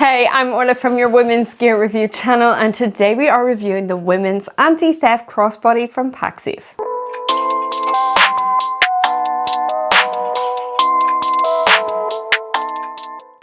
Hey, I'm Orla from your Women's Gear Review channel, and today we are reviewing the Women's Anti-Theft Crossbody from Pacsafe.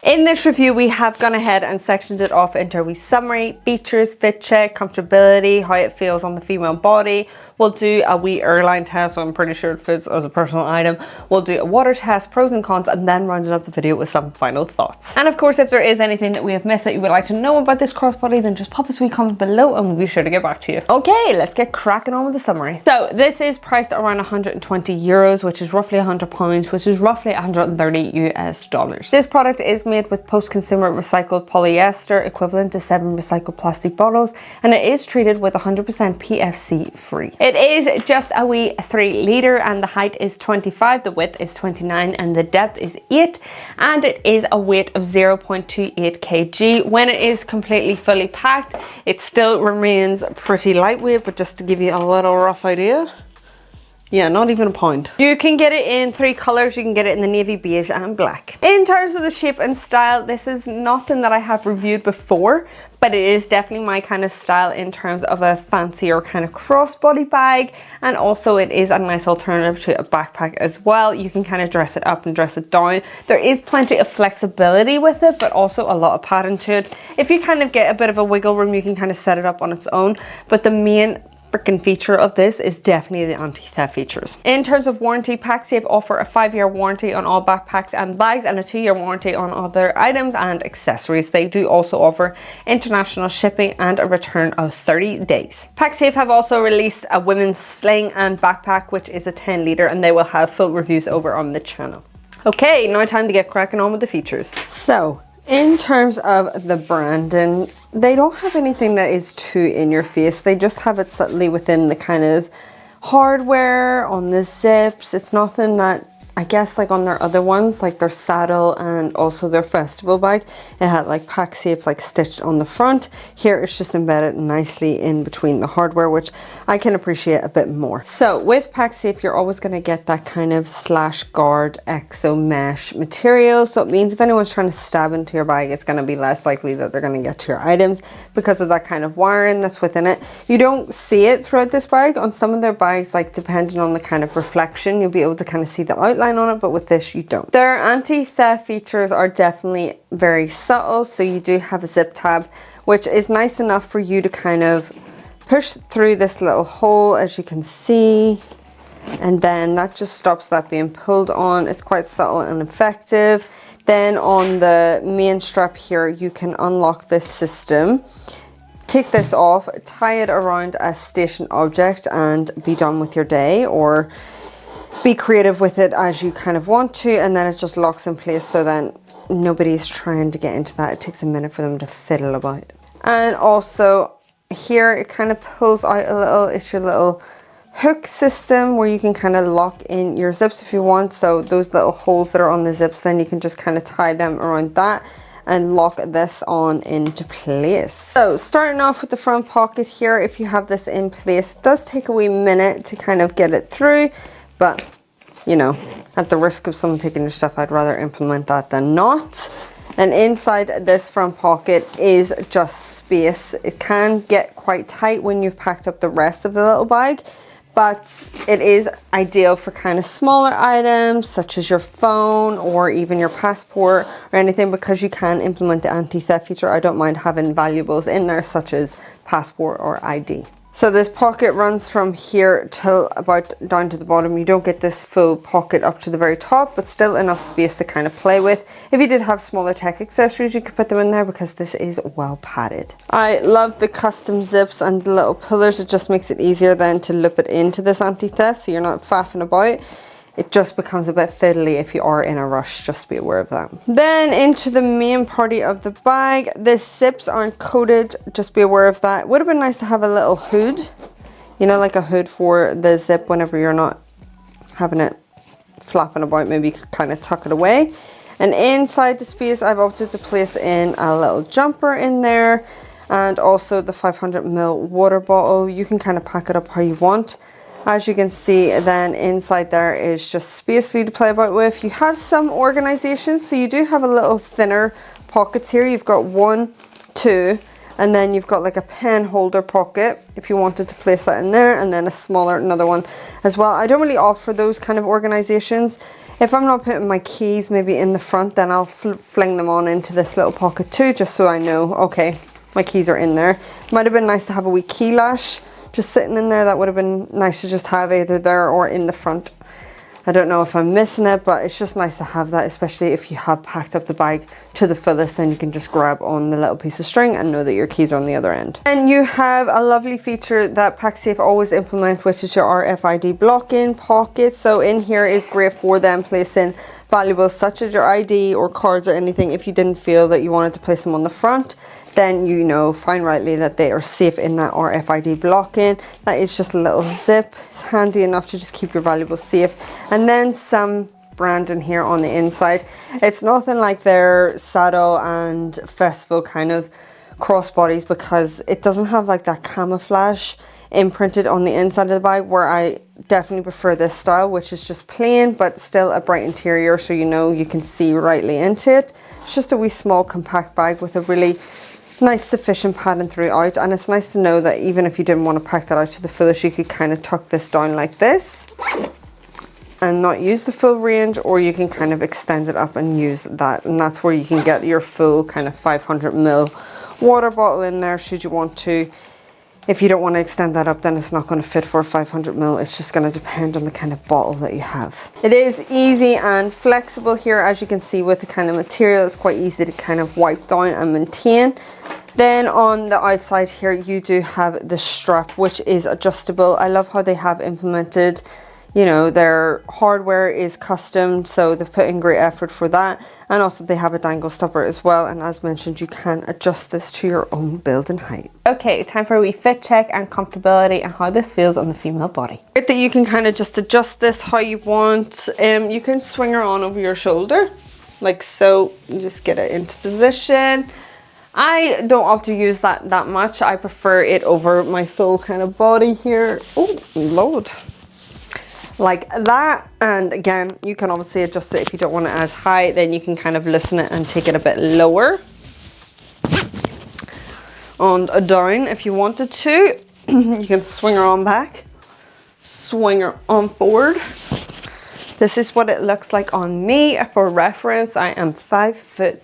In this review, we have gone ahead and sectioned it off into a wee summary, features, fit check, comfortability, how it feels on the female body. We'll do a wee airline test, so I'm pretty sure it fits as a personal item. We'll do a water test, pros and cons, and then round up the video with some final thoughts. And of course, if there is anything that we have missed that you would like to know about this crossbody, then just pop us a wee comment below and we'll be sure to get back to you. Okay, let's get cracking on with the summary. So this is priced around 120 euros, which is roughly 100 pounds, which is roughly 130 US dollars. This product is made with post-consumer recycled polyester equivalent to 7 recycled plastic bottles, and it is treated with 100% PFC free. It is just a wee 3 litre, and the height is 25, the width is 29, and the depth is 8, and it is a weight of 0.28 kg. When it is completely fully packed, it still remains pretty lightweight, but just to give you a little rough idea, yeah, not even a pound. You can get it in 3 colours. You can get it in the navy, beige and black. In terms of the shape and style, this is nothing that I have reviewed before, but it is definitely my kind of style in terms of a fancier kind of crossbody bag, and also it is a nice alternative to a backpack as well. You can kind of dress it up and dress it down. There is plenty of flexibility with it, but also a lot of padding to it. If you kind of get a bit of a wiggle room, you can kind of set it up on its own, but the main freaking feature of this is definitely the anti-theft features. In terms of warranty, Pacsafe offer a 5-year warranty on all backpacks and bags and a 2-year warranty on other items and accessories. They do also offer international shipping and a return of 30 days. Pacsafe have also released a women's sling and backpack, which is a 10 litre, and they will have full reviews over on the channel. Okay, now time to get cracking on with the features. So, in terms of the branding, they don't have anything that is too in your face. They just have it subtly within the kind of hardware on the zips. It's nothing that, I guess, like on their other ones, like their saddle and also their festival bag, it had like Pacsafe like stitched on the front. Here it's just embedded nicely in between the hardware, which I can appreciate a bit more. So with Pacsafe, you're always going to get that kind of slash guard exo mesh material. So it means if anyone's trying to stab into your bag, it's going to be less likely that they're going to get to your items because of that kind of wiring that's within it. You don't see it throughout this bag. On some of their bags, like depending on the kind of reflection, you'll be able to kind of see the outline on it, but with this you don't. Their anti-theft features are definitely very subtle. So you do have a zip tab, which is nice enough for you to kind of push through this little hole, as you can see, and then that just stops that being pulled on. It's quite subtle and effective. Then on the main strap here, you can unlock this system, take this off, tie it around a station object and be done with your day, or be creative with it as you kind of want to, and then it just locks in place, so then nobody's trying to get into that. It takes a minute for them to fiddle about. And also here it kind of pulls out a little. It's your little hook system where you can kind of lock in your zips if you want. So those little holes that are on the zips, then you can just kind of tie them around that and lock this on into place. So starting off with the front pocket here, if you have this in place, it does take a wee minute to kind of get it through, but you know, at the risk of someone taking your stuff, I'd rather implement that than not. And inside this front pocket is just space. It can get quite tight when you've packed up the rest of the little bag, but it is ideal for kind of smaller items such as your phone or even your passport or anything, because you can implement the anti-theft feature. I don't mind having valuables in there such as passport or ID. So this pocket runs from here till about down to the bottom. You don't get this full pocket up to the very top, but still enough space to kind of play with. If you did have smaller tech accessories, you could put them in there because this is well padded. I love the custom zips and the little pullers. It just makes it easier then to loop it into this anti-theft, so you're not faffing about. It just becomes a bit fiddly if you are in a rush, just be aware of that. Then into the main party of the bag, the zips aren't coated, just be aware of that. Would have been nice to have a little hood, you know, like a hood for the zip whenever you're not having it flapping about. Maybe you could kind of tuck it away. And inside the space, I've opted to place in a little jumper in there, and also the 500ml water bottle. You can kind of pack it up how you want. As you can see, then inside there is just space for you to play about with. You have some organization, so you do have a little thinner pockets here. You've got 1, 2, and then you've got like a pen holder pocket if you wanted to place that in there, and then a smaller another one as well. I don't really opt for those kind of organizations. If I'm not putting my keys maybe in the front, then I'll fling them on into this little pocket too, just so I know, okay, my keys are in there. Might have been nice to have a wee key lash just sitting in there. That would have been nice to just have either there or in the front. I don't know if I'm missing it, but it's just nice to have that, especially if you have packed up the bag to the fullest, then you can just grab on the little piece of string and know that your keys are on the other end. And you have a lovely feature that Pacsafe always implement, which is your RFID block-in pocket. So in here is great for them placing valuables such as your ID or cards or anything. If you didn't feel that you wanted to place them on the front, then you know fine rightly that they are safe in that RFID block-in. That is just a little zip. It's handy enough to just keep your valuables safe. And then some branding here on the inside. It's nothing like their Saddle and Festival kind of crossbodies, because it doesn't have like that camouflage imprinted on the inside of the bag, where I definitely prefer this style, which is just plain but still a bright interior, so you know you can see rightly into it. It's just a wee small compact bag with a really nice sufficient padding throughout, and it's nice to know that even if you didn't want to pack that out to the fullest, you could kind of tuck this down like this and not use the full range, or you can kind of extend it up and use that, and that's where you can get your full kind of 500ml water bottle in there should you want to. If you don't want to extend that up, then it's not going to fit for 500ml. It's just going to depend on the kind of bottle that you have. It is easy and flexible here, as you can see with the kind of material. It's quite easy to kind of wipe down and maintain. Then on the outside here, you do have the strap, which is adjustable. I love how they have implemented, you know, their hardware is custom, so they've put in great effort for that. And also they have a dangle stopper as well, and as mentioned, you can adjust this to your own build and height. Okay, time for a wee fit check and comfortability and how this feels on the female body. That you can kind of just adjust this how you want. You can swing her on over your shoulder like so. You just get it into position. I don't opt to use that much. I prefer it over my full kind of body here. Oh Lord, like that. And again, you can obviously adjust it if you don't want it as high, then you can kind of loosen it and take it a bit lower and down if you wanted to. You can swing her on back, swing her on forward. This is what it looks like on me. For reference, I am 5'6".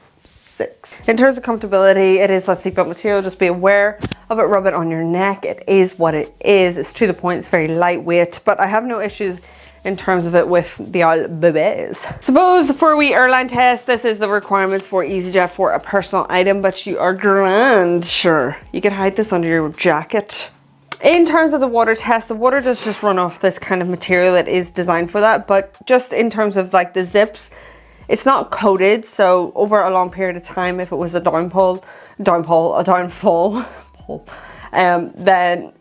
In terms of comfortability, it is a seatbelt material. Just be aware of it. Rub it on your neck. It is what it is. It's to the point. It's very lightweight, but I have no issues in terms of it with the old boobies. Suppose for a wee airline test, this is the requirements for EasyJet for a personal item, but you are grand. Sure, you can hide this under your jacket. In terms of the water test, the water does just run off this kind of material. It is designed for that, but just in terms of like the zips, it's not coated, so over a long period of time, if it was a downfall, then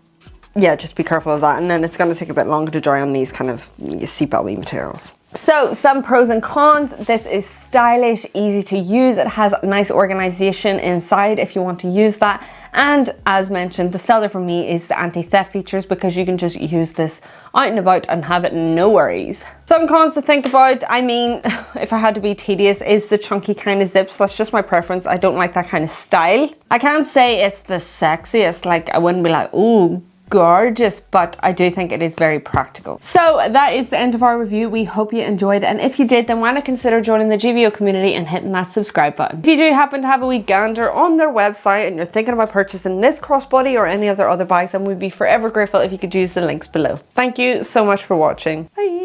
yeah, just be careful of that. And then it's going to take a bit longer to dry on these kind of seatbelt materials. So some pros and cons. This is stylish, easy to use. It has nice organization inside if you want to use that. And as mentioned, the seller for me is the anti-theft features, because you can just use this out and about and have it, no worries. Some cons to think about. I mean, if I had to be tedious, is the chunky kind of zips. That's just my preference. I don't like that kind of style. I can't say it's the sexiest. Like, I wouldn't be like, ooh, gorgeous, but I do think it is very practical. So that is the end of our review. We hope you enjoyed it, and if you did, then why not consider joining the GVO community and hitting that subscribe button. If you do happen to have a wee gander on their website and you're thinking about purchasing this crossbody or any of their other bags, then we'd be forever grateful if you could use the links below. Thank you so much for watching. Bye.